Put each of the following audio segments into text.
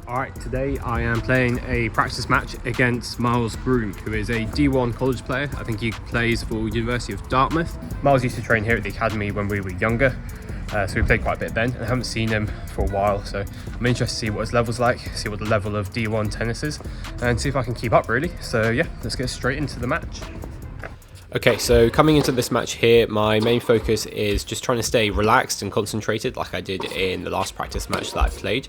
Alright, today I am playing a practice match against Miles Groom, who is a D1 college player. I think he plays for University of Dartmouth. Miles used to train here at the academy when we were younger, so we played quite a bit then, and I haven't seen him for a while, so I'm interested to see what his level's like, see what the level of D1 tennis is, and see if I can keep up really. So yeah, let's get straight into the match. Okay, so coming into this match here, my main focus is just trying to stay relaxed and concentrated like I did in the last practice match that I played,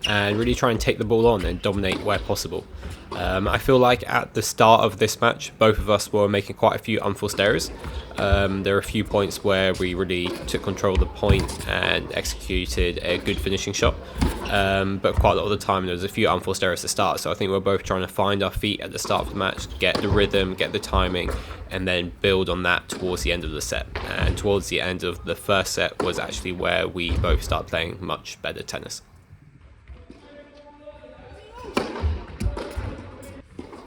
and really try and take the ball on and dominate where possible. I feel like at the start of this match, both of us were making quite a few unforced errors. There are a few points where we really took control of the point and executed a good finishing shot, but quite a lot of the time there was a few unforced errors to start, so I think we're both trying to find our feet at the start of the match, get the rhythm, get the timing, and then build on that towards the end of the set. And towards the end of the first set was actually where we both started playing much better tennis.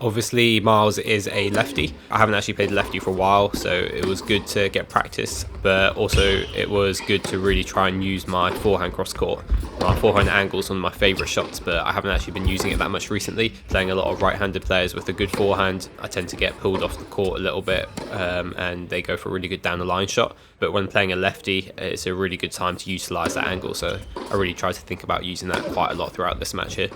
Obviously, Miles is a lefty. I haven't actually played lefty for a while, so it was good to get practice, but also it was good to really try and use my forehand cross court. My forehand angle is one of my favourite shots, but I haven't actually been using it that much recently. Playing a lot of right-handed players with a good forehand, I tend to get pulled off the court a little bit, and they go for a really good down-the-line shot. But when playing a lefty, it's a really good time to utilise that angle, so I really try to think about using that quite a lot throughout this match here.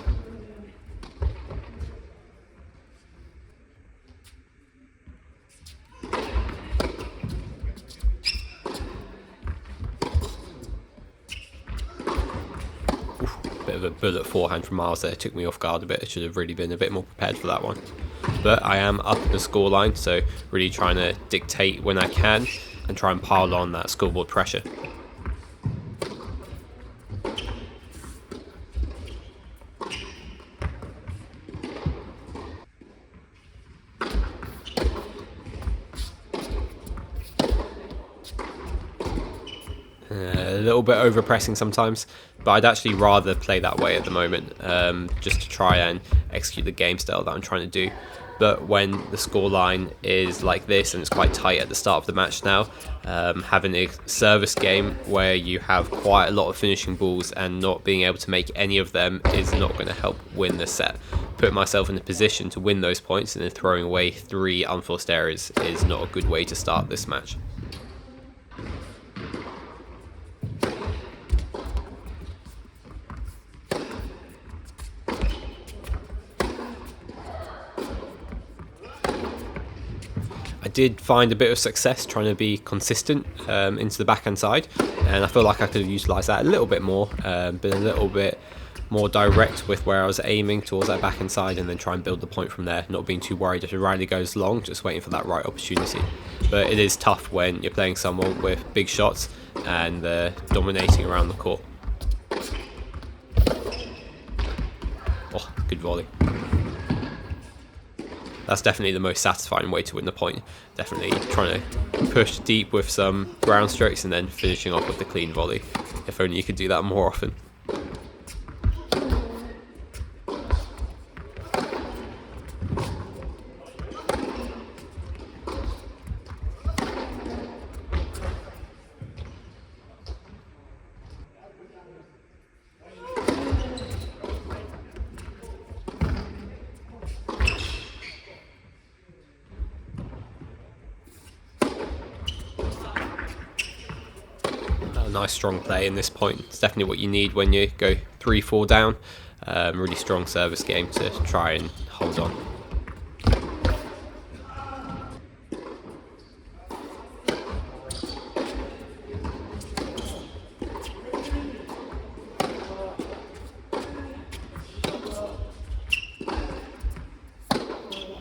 Bit of a bullet forehand from Miles there, took me off guard a bit. I should have really been a bit more prepared for that one. But I am up the scoreline, so really trying to dictate when I can and try and pile on that scoreboard pressure. A little bit over pressing sometimes, but I'd actually rather play that way at the moment, just to try and execute the game style that I'm trying to do. But when the scoreline is like this and it's quite tight at the start of the match now, having a service game where you have quite a lot of finishing balls and not being able to make any of them is not going to help win the set. Putting myself in a position to win those points and then throwing away 3 unforced errors is not a good way to start this match. I did find a bit of success trying to be consistent into the backhand side, and I feel like I could have utilised that a little bit more, been a little bit more direct with where I was aiming towards that backhand side, and then try and build the point from there, not being too worried if the rally goes long, just waiting for that right opportunity. But it is tough when you're playing someone with big shots and they're dominating around the court. Oh, good volley. That's definitely the most satisfying way to win the point. Definitely trying to push deep with some ground strokes and then finishing off with the clean volley. If only you could do that more often. Nice strong play in this point. It's definitely what you need when you go 3-4 down. Really strong service game to try and hold on.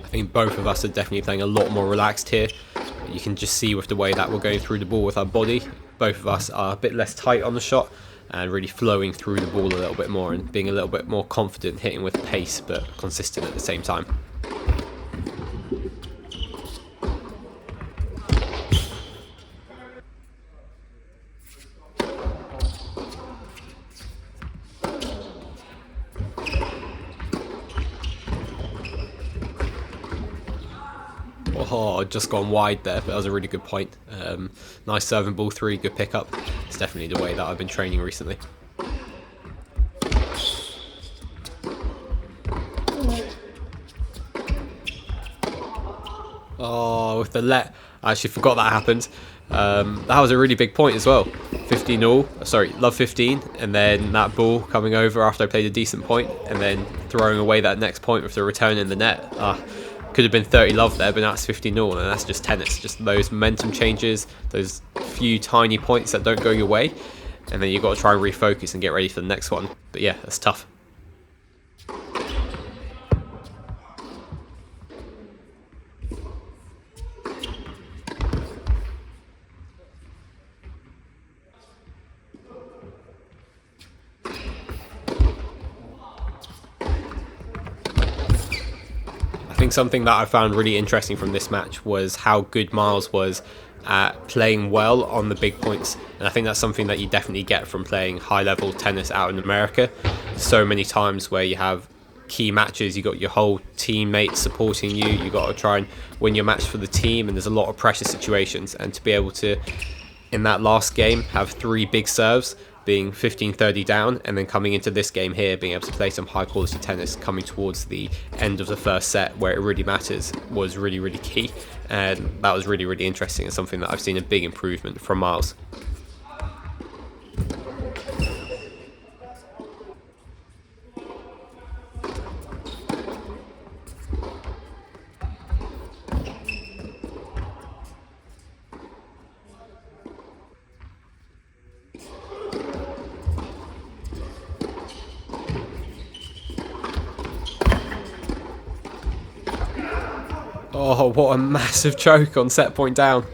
I think both of us are definitely playing a lot more relaxed here. You can just see with the way that we're going through the ball with our body, both of us are a bit less tight on the shot and really flowing through the ball a little bit more and being a little bit more confident, hitting with pace but consistent at the same time. Oh, just gone wide there, but that was a really good point. Nice serving ball 3, good pickup. It's definitely the way that I've been training recently. Oh, with the let. I actually forgot that happened. That was a really big point as well. 15 all. Sorry, love 15. And then that ball coming over after I played a decent point. And then throwing away that next point with the return in the net. Could have been 30 love there, but now it's 15 all. And that's just tennis. Just those momentum changes. Those few tiny points that don't go your way. And then you've got to try and refocus and get ready for the next one. But yeah, that's tough. I think something that I found really interesting from this match was how good Miles was at playing well on the big points, and I think that's something that you definitely get from playing high level tennis out in America. So many times where you have key matches, you got your whole teammates supporting you, you got to try and win your match for the team, and there's a lot of pressure situations, and to be able to in that last game have 3 big serves, being 15-30 down, and then coming into this game here being able to play some high quality tennis coming towards the end of the first set where it really matters was really, really key. And that was really, really interesting and something that I've seen a big improvement from Miles. Oh, what a massive choke on set point down.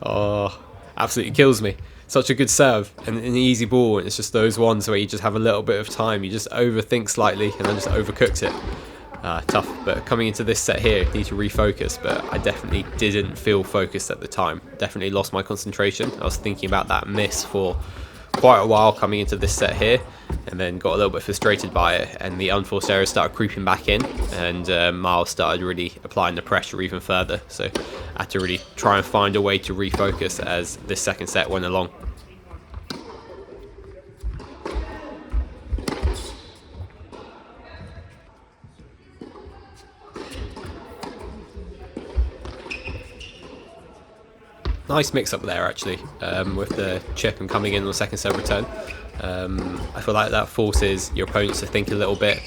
Oh, absolutely kills me. Such a good serve and an easy ball, and it's just those ones where you just have a little bit of time, you just overthink slightly and then just overcooks it. Tough, but coming into this set here, need to refocus, but I definitely didn't feel focused at the time. Definitely lost my concentration. I was thinking about that miss for quite a while coming into this set here, and then got a little bit frustrated by it, and the unforced errors started creeping back in, and Miles started really applying the pressure even further, so I had to really try and find a way to refocus as this second set went along. Nice mix up there actually, with the chip and coming in on the second serve return. I feel like that forces your opponents to think a little bit,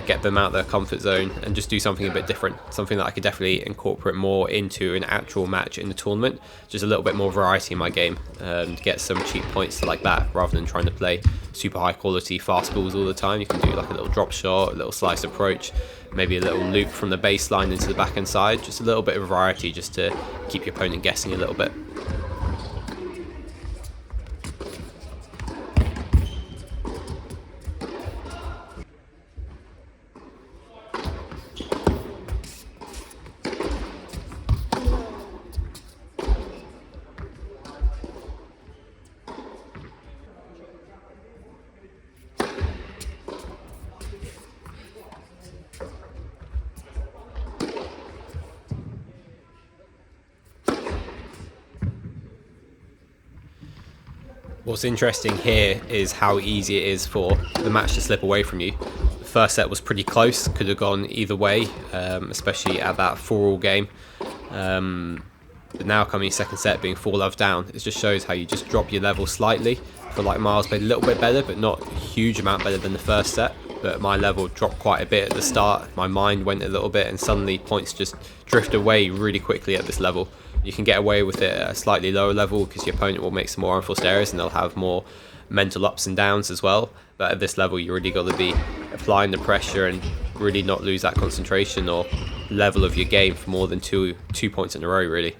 get them out of their comfort zone and just do something a bit different, something that I could definitely incorporate more into an actual match in the tournament, just a little bit more variety in my game, to get some cheap points like that rather than trying to play super high quality fast balls all the time. You can do like a little drop shot, a little slice approach, maybe a little loop from the baseline into the backhand side, just a little bit of variety just to keep your opponent guessing a little bit. What's interesting here is how easy it is for the match to slip away from you. The first set was pretty close, could have gone either way, especially at that 4-all game. But now coming second set being 4-love down, it just shows how you just drop your level slightly. I feel like Miles played a little bit better, but not a huge amount better than the first set. But my level dropped quite a bit at the start, my mind went a little bit, and suddenly points just drift away really quickly at this level. You can get away with it at a slightly lower level because your opponent will make some more unforced errors and they'll have more mental ups and downs as well. But at this level, you really got to be applying the pressure and really not lose that concentration or level of your game for more than two points in a row, really.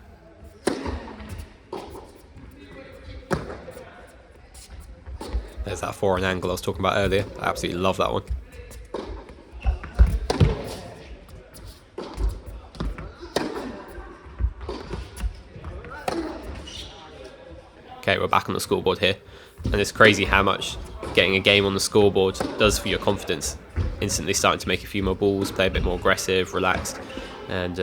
There's that forehand angle I was talking about earlier. I absolutely love that one. Okay, we're back on the scoreboard here, and it's crazy how much getting a game on the scoreboard does for your confidence. Instantly starting to make a few more balls, play a bit more aggressive, relaxed, and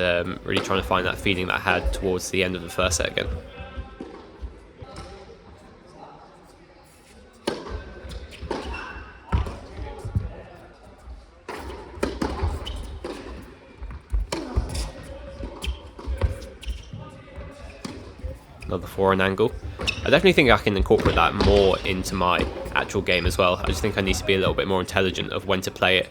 really trying to find that feeling that I had towards the end of the first set again. another forehand angle. I definitely think I can incorporate that more into my actual game as well. I just think I need to be a little bit more intelligent of when to play it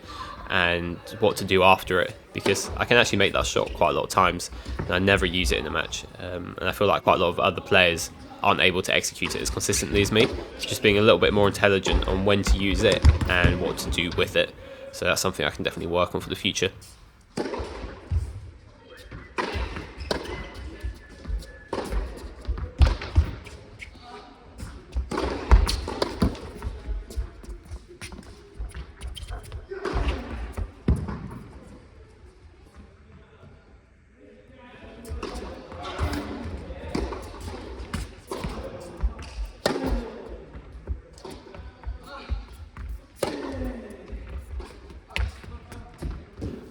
and what to do after it, because I can actually make that shot quite a lot of times and I never use it in a match, and I feel like quite a lot of other players aren't able to execute it as consistently as me. Just being a little bit more intelligent on when to use it and what to do with it. So that's something I can definitely work on for the future.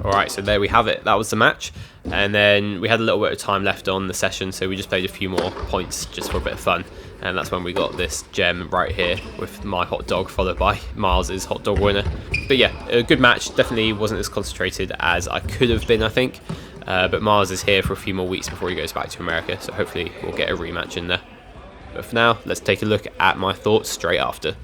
Alright, so there we have it. That was the match. And then we had a little bit of time left on the session, so we just played a few more points just for a bit of fun. And that's when we got this gem right here with my hot dog, followed by Miles's hot dog winner. But yeah, a good match. Definitely wasn't as concentrated as I could have been, I think. But Miles is here for a few more weeks before he goes back to America, so hopefully we'll get a rematch in there. But for now, let's take a look at my thoughts straight after.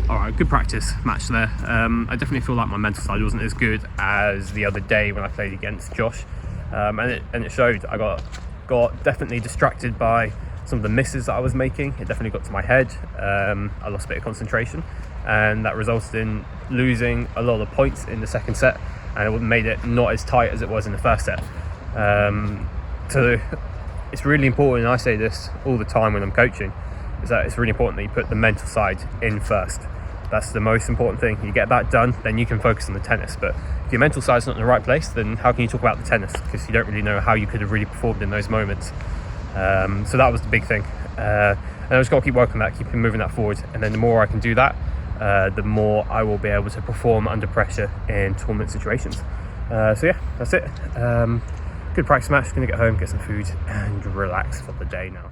Alright, good practice match there. I definitely feel like my mental side wasn't as good as the other day when I played against Josh, and it showed. I got definitely distracted by some of the misses that I was making. It definitely got to my head. I lost a bit of concentration, and that resulted in losing a lot of the points in the second set, and it made it not as tight as it was in the first set. So it's really important, and I say this all the time when I'm coaching, is that it's really important that you put the mental side in first. That's the most important thing. You get that done, then you can focus on the tennis. But if your mental side's not in the right place, then how can you talk about the tennis? Because you don't really know how you could have really performed in those moments. So that was the big thing. And I just got to keep working on that, keep moving that forward. And then the more I can do that, the more I will be able to perform under pressure in tournament situations. So yeah, that's it. Good practice match. Gonna get home, get some food, and relax for the day now.